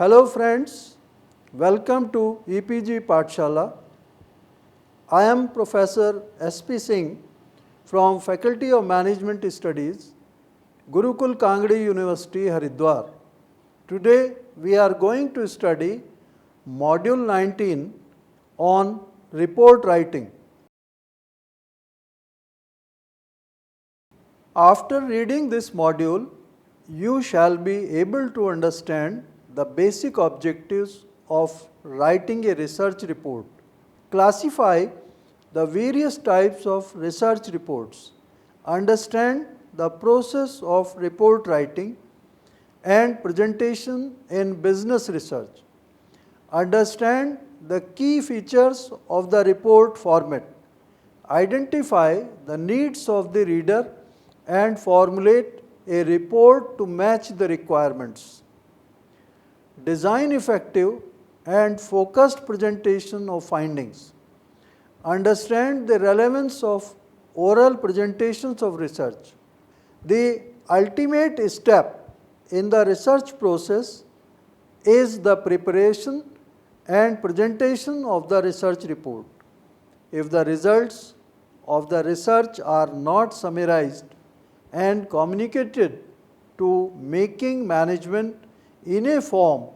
Hello friends, welcome to EPG Pathshala. I am Professor S.P. Singh from Faculty of Management Studies, Gurukul Kangdi University, Haridwar. Today we are going to study Module 19 on report writing. After reading this module, you shall be able to understand the basic objectives of writing a research report. Classify the various types of research reports. Understand the process of report writing and presentation in business research. Understand the key features of the report format. Identify the needs of the reader and formulate a report to match the requirements. Design effective and focused presentation of findings. Understand the relevance of oral presentations of research. The ultimate step in the research process is the preparation and presentation of the research report. If the results of the research are not summarized and communicated to making management in a form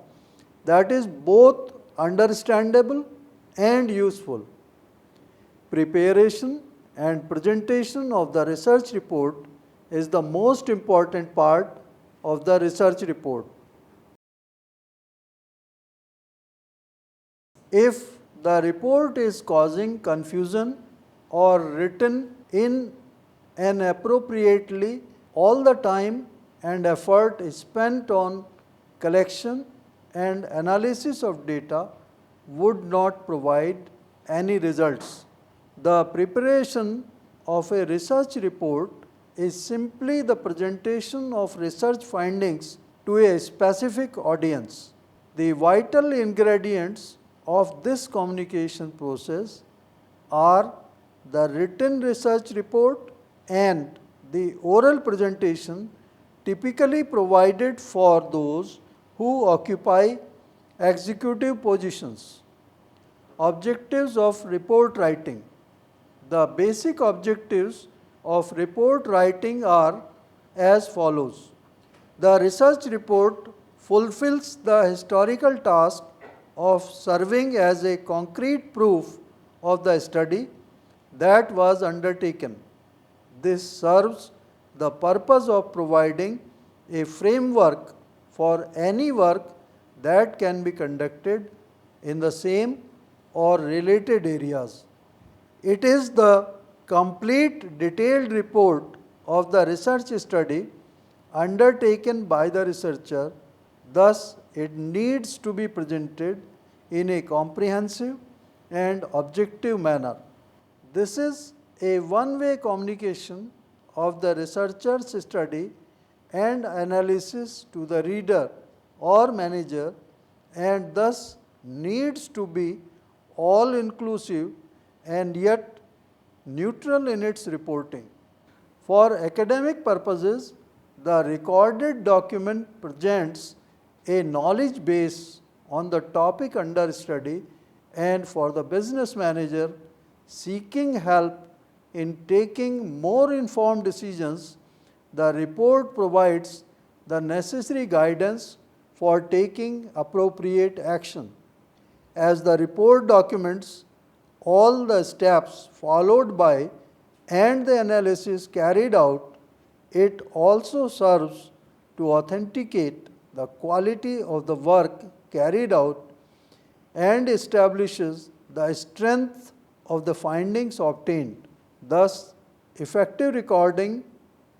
that is both understandable and useful. Preparation and presentation of the research report is the most important part of the research report. If the report is causing confusion or written inappropriately, all the time and effort is spent on collection and analysis of data would not provide any results. The preparation of a research report is simply the presentation of research findings to a specific audience. The vital ingredients of this communication process are the written research report and the oral presentation typically provided for those who occupy executive positions. Objectives of report writing. The basic objectives of report writing are as follows. The research report fulfills the historical task of serving as a concrete proof of the study that was undertaken. This serves the purpose of providing a framework for any work that can be conducted in the same or related areas. It is the complete detailed report of the research study undertaken by the researcher. Thus, it needs to be presented in a comprehensive and objective manner. This is a one-way communication of the researcher's study and analysis to the reader or manager, and thus needs to be all-inclusive and yet neutral in its reporting. For academic purposes, the recorded document presents a knowledge base on the topic under study, and for the business manager seeking help in taking more informed decisions, the report provides the necessary guidance for taking appropriate action. As the report documents all the steps followed by and the analysis carried out, it also serves to authenticate the quality of the work carried out and establishes the strength of the findings obtained. Thus, effective recording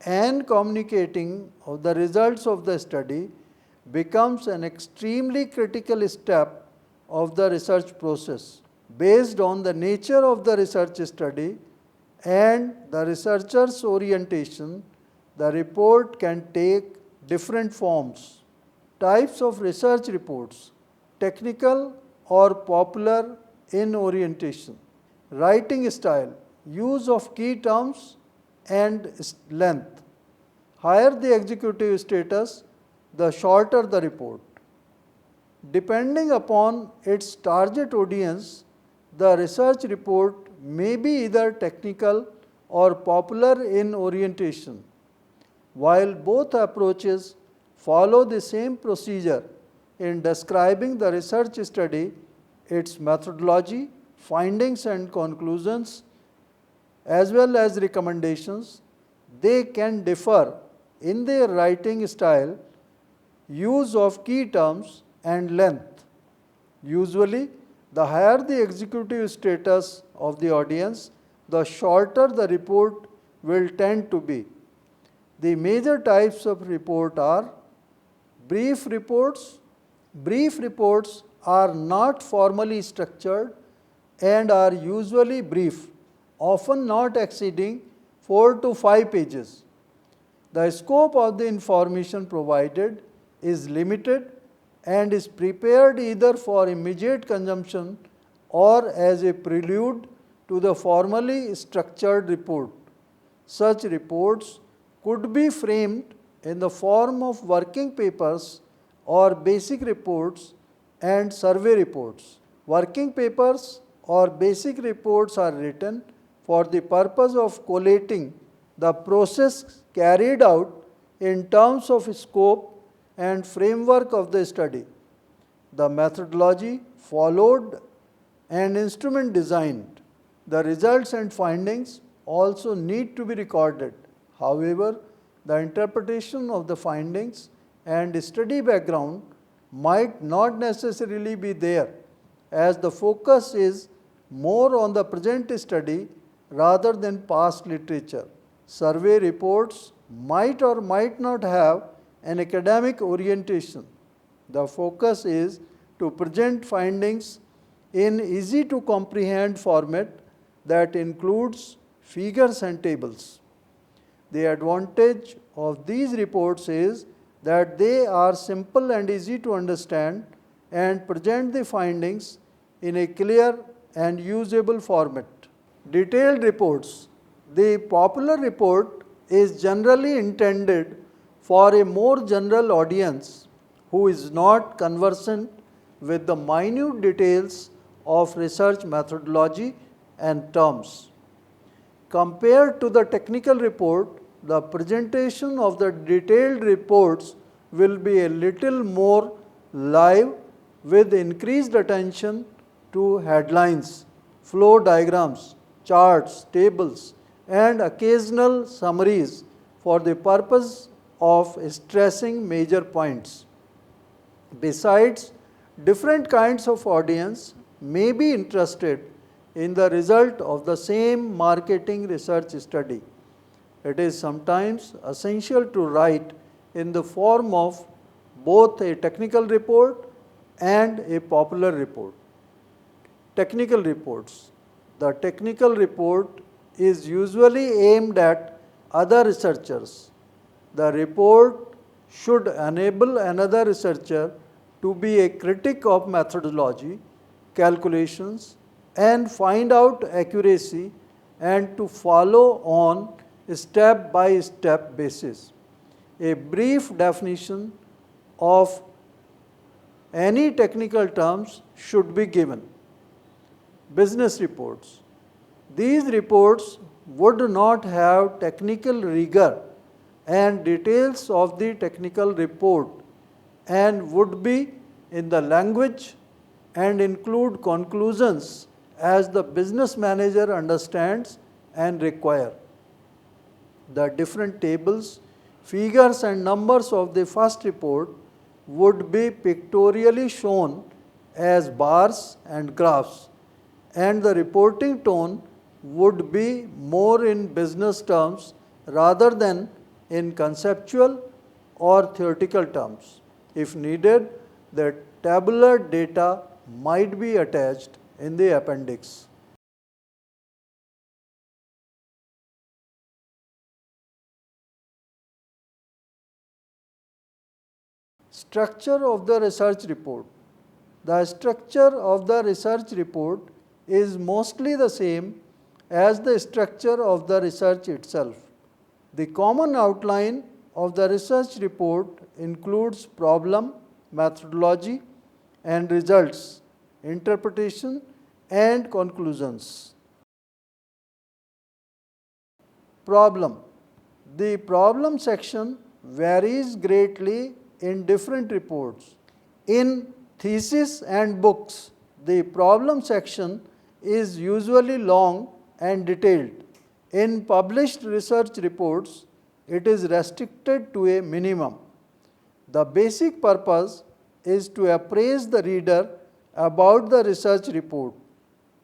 and communicating of the results of the study becomes an extremely critical step of the research process. Based on the nature of the research study and the researcher's orientation, the report can take different forms. Types of research reports: technical or popular in orientation. Writing style: use of key terms and length. Higher the executive status, the shorter the report. Depending upon its target audience, the research report may be either technical or popular in orientation. While both approaches follow the same procedure in describing the research study, its methodology, findings and conclusions, as well as recommendations, they can differ in their writing style, use of key terms, and length. Usually, the higher the executive status of the audience, the shorter the report will tend to be. The major types of report are brief reports. Brief reports are not formally structured and are usually brief, often not exceeding 4 to 5 pages. The scope of the information provided is limited and is prepared either for immediate consumption or as a prelude to the formally structured report. Such reports could be framed in the form of working papers or basic reports and survey reports. Working papers or basic reports are written for the purpose of collating the process carried out in terms of scope and framework of the study, the methodology followed and instrument designed. The results and findings also need to be recorded. However, the interpretation of the findings and study background might not necessarily be there, as the focus is more on the present study rather than past literature. Survey reports might or might not have an academic orientation. The focus is to present findings in easy to comprehend format that includes figures and tables. The advantage of these reports is that they are simple and easy to understand and present the findings in a clear and usable format. Detailed reports. The popular report is generally intended for a more general audience who is not conversant with the minute details of research methodology and terms. Compared to the technical report, the presentation of the detailed reports will be a little more live with increased attention to headlines, flow diagrams, charts, tables, and occasional summaries for the purpose of stressing major points. Besides, different kinds of audience may be interested in the result of the same marketing research study. It is sometimes essential to write in the form of both a technical report and a popular report. Technical reports. The technical report is usually aimed at other researchers. The report should enable another researcher to be a critic of methodology, calculations, and find out accuracy and to follow on step by step basis. A brief definition of any technical terms should be given. Business reports. These reports would not have technical rigor and details of the technical report and would be in the language and include conclusions as the business manager understands and require. The different tables, figures and numbers of the first report would be pictorially shown as bars and graphs, and the reporting tone would be more in business terms rather than in conceptual or theoretical terms. If needed, the tabular data might be attached in the appendix. Structure of the research report. The structure of the research report is mostly the same as the structure of the research itself. The common outline of the research report includes problem, methodology, and results, interpretation and conclusions. Problem. The problem section varies greatly in different reports. In thesis and books, the problem section is usually long and detailed. In published research reports, it is restricted to a minimum. The basic purpose is to appraise the reader about the research report.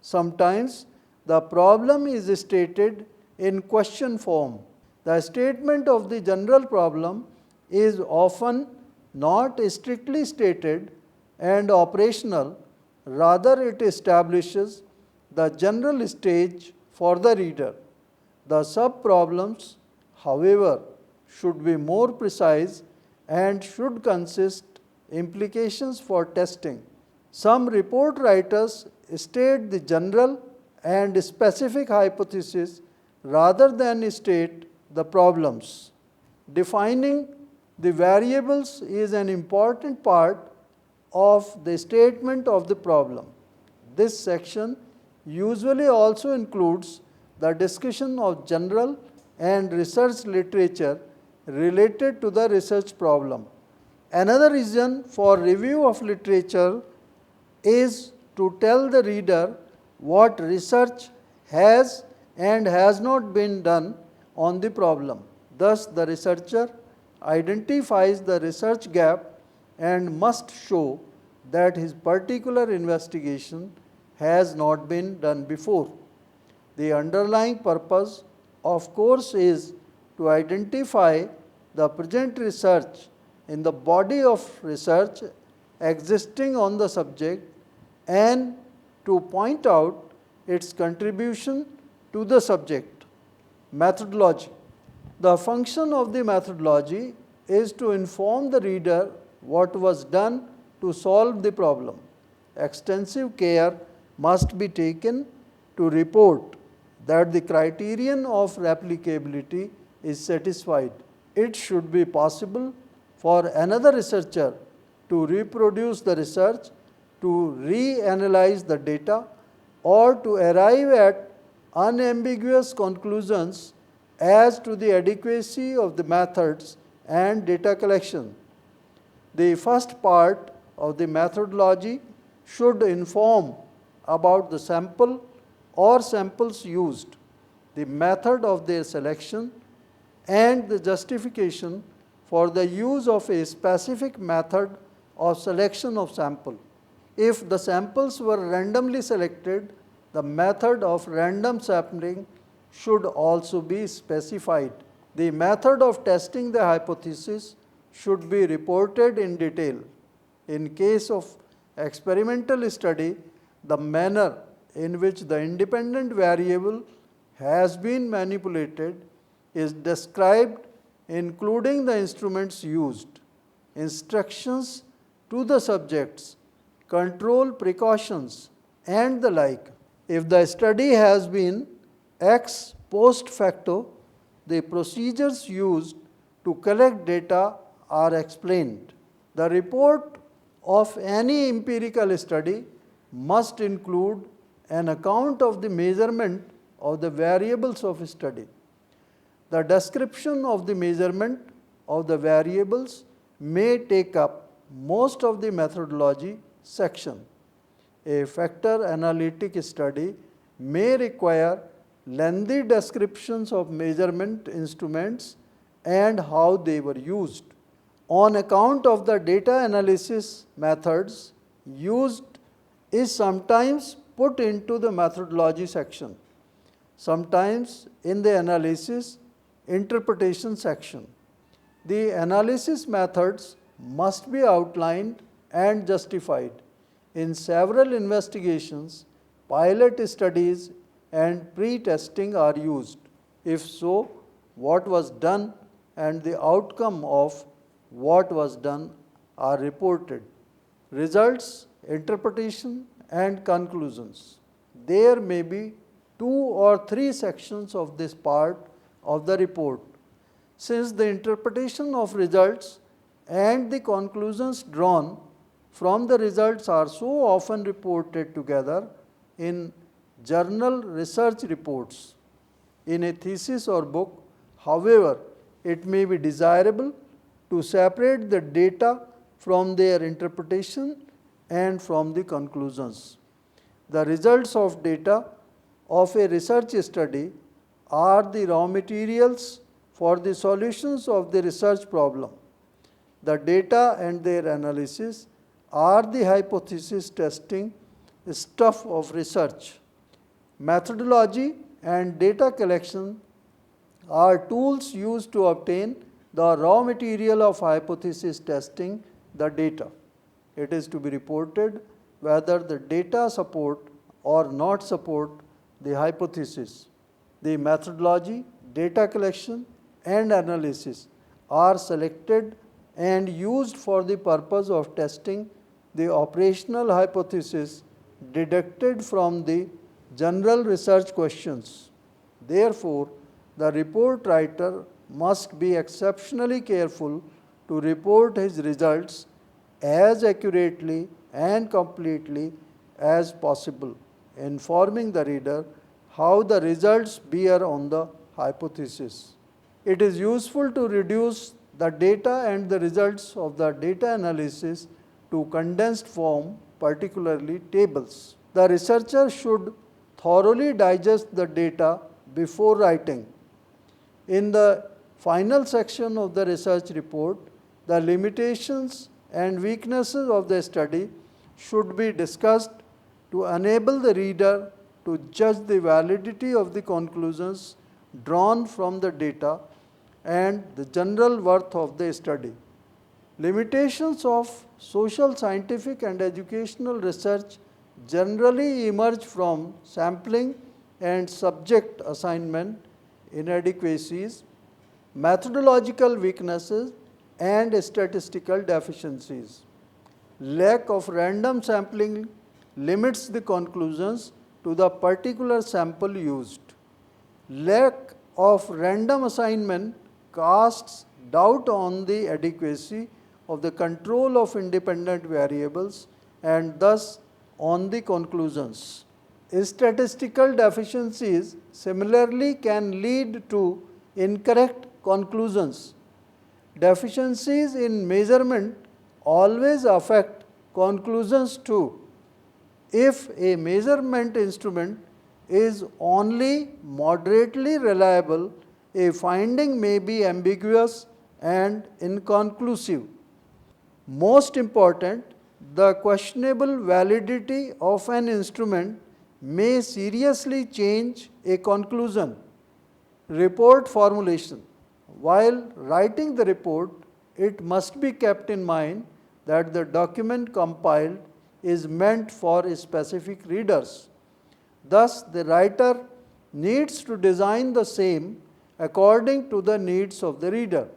Sometimes the problem is stated in question form. The statement of the general problem is often not strictly stated and operational, rather it establishes the general stage for the reader. The sub-problems, however, should be more precise and should consist implications for testing. Some report writers state the general and specific hypothesis rather than state the problems. Defining the variables is an important part of the statement of the problem. This section usually also includes the discussion of general and research literature related to the research problem. Another reason for review of literature is to tell the reader what research has and has not been done on the problem. Thus, the researcher identifies the research gap and must show that his particular investigation has not been done before. The underlying purpose, of course, is to identify the present research in the body of research existing on the subject and to point out its contribution to the subject. Methodology. The function of the methodology is to inform the reader what was done to solve the problem. Extensive care must be taken to report that the criterion of replicability is satisfied. It should be possible for another researcher to reproduce the research, to reanalyze the data, or to arrive at unambiguous conclusions as to the adequacy of the methods and data collection. The first part of the methodology should inform about the sample or samples used, the method of their selection, and the justification for the use of a specific method of selection of sample. If the samples were randomly selected, the method of random sampling should also be specified. The method of testing the hypothesis should be reported in detail. In case of experimental study, the manner in which the independent variable has been manipulated is described, including the instruments used, instructions to the subjects, control precautions, and the like. If the study has been ex post facto, the procedures used to collect data are explained. The report of any empirical study must include an account of the measurement of the variables of study. The description of the measurement of the variables may take up most of the methodology section. A factor analytic study may require lengthy descriptions of measurement instruments and how they were used. On account of the data analysis methods used is sometimes put into the methodology section, sometimes in the analysis interpretation section. The analysis methods must be outlined and justified. In several investigations, pilot studies and pre-testing are used. If so, what was done and the outcome of what was done are reported. Results, interpretation, and conclusions. There may be 2 or 3 sections of this part of the report. Since the interpretation of results and the conclusions drawn from the results are so often reported together in journal research reports. In a thesis or book, however, it may be desirable to separate the data from their interpretation and from the conclusions. The results of data of a research study are the raw materials for the solutions of the research problem. The data and their analysis are the hypothesis testing stuff of research. Methodology and data collection are tools used to obtain the raw material of hypothesis testing the data. It is to be reported whether the data support or not support the hypothesis. The methodology, data collection and analysis are selected and used for the purpose of testing the operational hypothesis deducted from the general research questions. Therefore, the report writer must be exceptionally careful to report his results as accurately and completely as possible, informing the reader how the results bear on the hypothesis. It is useful to reduce the data and the results of the data analysis to condensed form, particularly tables. The researcher should thoroughly digest the data before writing. In the final section of the research report, the limitations and weaknesses of the study should be discussed to enable the reader to judge the validity of the conclusions drawn from the data and the general worth of the study. Limitations of social, scientific and educational research generally emerge from sampling and subject assignment inadequacies, methodological weaknesses and statistical deficiencies. Lack of random sampling limits the conclusions to the particular sample used. Lack of random assignment casts doubt on the adequacy of the control of independent variables and thus on the conclusions. Statistical deficiencies similarly can lead to incorrect conclusions. Deficiencies in measurement always affect conclusions too. If a measurement instrument is only moderately reliable, a finding may be ambiguous and inconclusive. Most important, the questionable validity of an instrument may seriously change a conclusion. Report formulation. While writing the report, it must be kept in mind that the document compiled is meant for specific readers. Thus, the writer needs to design the same according to the needs of the reader.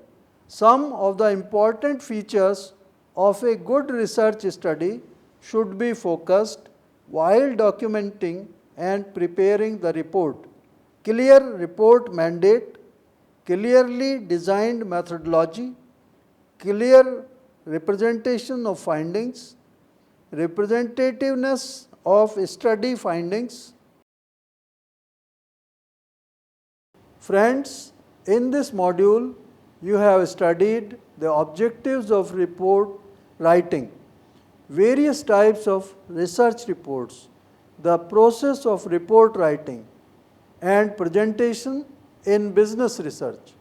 Some of the important features of a good research study should be focused while documenting and preparing the report. Clear report mandate, clearly designed methodology, clear representation of findings, representativeness of study findings. Friends, in this module, you have studied the objectives of report writing, various types of research reports, the process of report writing, and presentation in business research,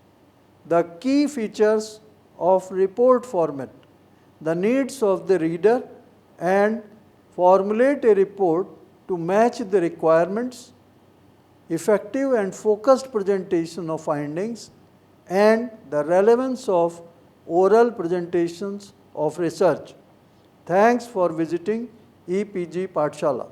the key features of report format, the needs of the reader, and formulate a report to match the requirements, effective and focused presentation of findings, and the relevance of oral presentations of research. Thanks for visiting EPG Pathshala.